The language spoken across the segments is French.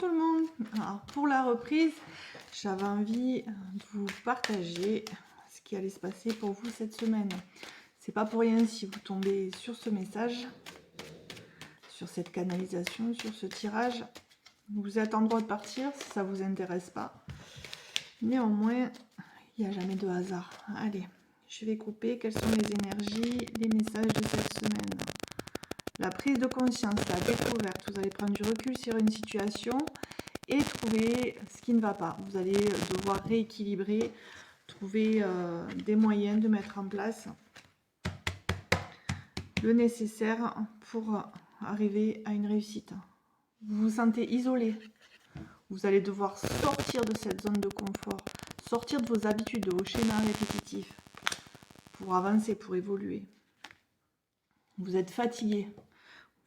tout le monde. Alors pour la reprise, j'avais envie de vous partager ce qui allait se passer pour vous cette semaine. C'est pas pour rien si vous tombez sur ce message, sur cette canalisation, sur ce tirage. Vous êtes en droit de partir si ça vous intéresse pas. Néanmoins, il n'y a jamais de hasard. Allez, je vais couper quelles sont les énergies, les messages de cette semaine. La prise de conscience, la découverte. Vous allez prendre du recul sur une situation et trouver ce qui ne va pas. Vous allez devoir rééquilibrer, trouver des moyens de mettre en place le nécessaire pour arriver à une réussite. Vous vous sentez isolé. Vous allez devoir sortir de cette zone de confort, sortir de vos habitudes, de vos schémas répétitifs pour avancer, pour évoluer. Vous êtes fatigué.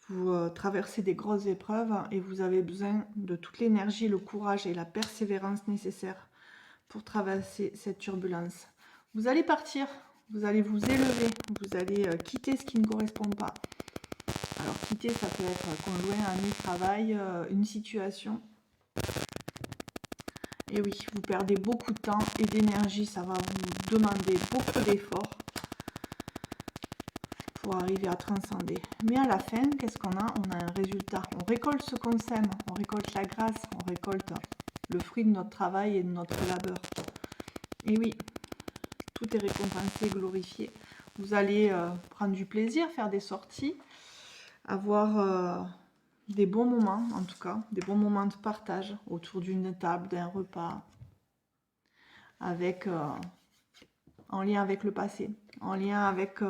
Vous traversez des grosses épreuves et vous avez besoin de toute l'énergie, le courage et la persévérance nécessaires pour traverser cette turbulence. Vous allez partir, vous allez vous élever, vous allez quitter ce qui ne correspond pas. Alors quitter, ça peut être conjoint, ami, travail, une situation. Et oui, vous perdez beaucoup de temps et d'énergie, ça va vous demander beaucoup d'efforts pour arriver à transcender. Mais à la fin, qu'est-ce qu'on a? On a un résultat. On récolte ce qu'on sème, on récolte la grâce, on récolte le fruit de notre travail et de notre labeur. Et oui, tout est récompensé, glorifié. Vous allez prendre du plaisir, faire des sorties, avoir des bons moments, en tout cas, des bons moments de partage autour d'une table, d'un repas, avec, en lien avec le passé, en lien avec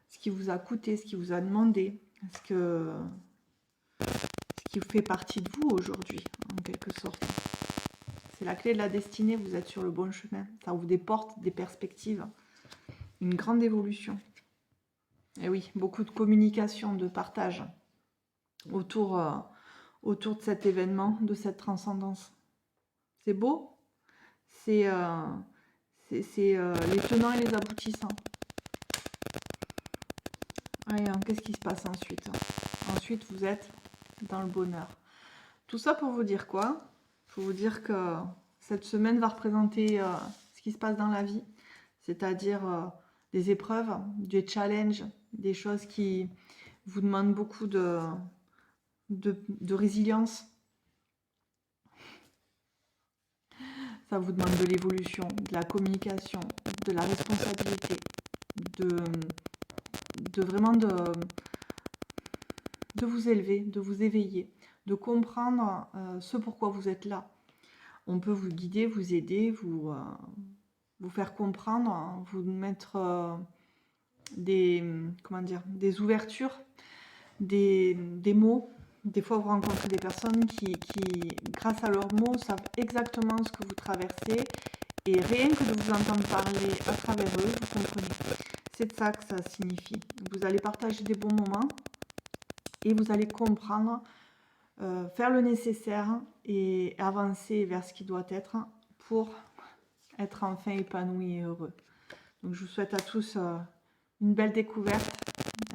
ce qui vous a coûté, ce qui vous a demandé, ce qui fait partie de vous aujourd'hui, en quelque sorte. C'est la clé de la destinée, vous êtes sur le bon chemin. Ça ouvre des portes, des perspectives, une grande évolution. Et oui, beaucoup de communication, de partage autour de cet événement, de cette transcendance. C'est beau, c'est les tenants et les aboutissants. Allez, qu'est-ce qui se passe ensuite? Ensuite, vous êtes dans le bonheur. Tout ça pour vous dire quoi? Pour vous dire que cette semaine va représenter ce qui se passe dans la vie, c'est-à-dire des épreuves, des challenges, des choses qui vous demandent beaucoup de résilience. Ça vous demande de l'évolution, de la communication, de la responsabilité, de vraiment de vous élever, de vous éveiller, de comprendre ce pourquoi vous êtes là. On peut vous guider, vous aider, vous faire comprendre, vous mettre des ouvertures, des mots. Des fois, vous rencontrez des personnes qui, grâce à leurs mots, savent exactement ce que vous traversez. Et rien que de vous entendre parler à travers eux, vous comprenez. C'est de ça que ça signifie. Vous allez partager des bons moments et vous allez comprendre, faire le nécessaire et avancer vers ce qui doit être pour être enfin épanoui et heureux. Donc je vous souhaite à tous une belle découverte,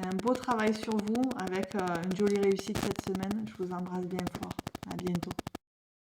un beau travail sur vous avec une jolie réussite cette semaine. Je vous embrasse bien fort. À bientôt.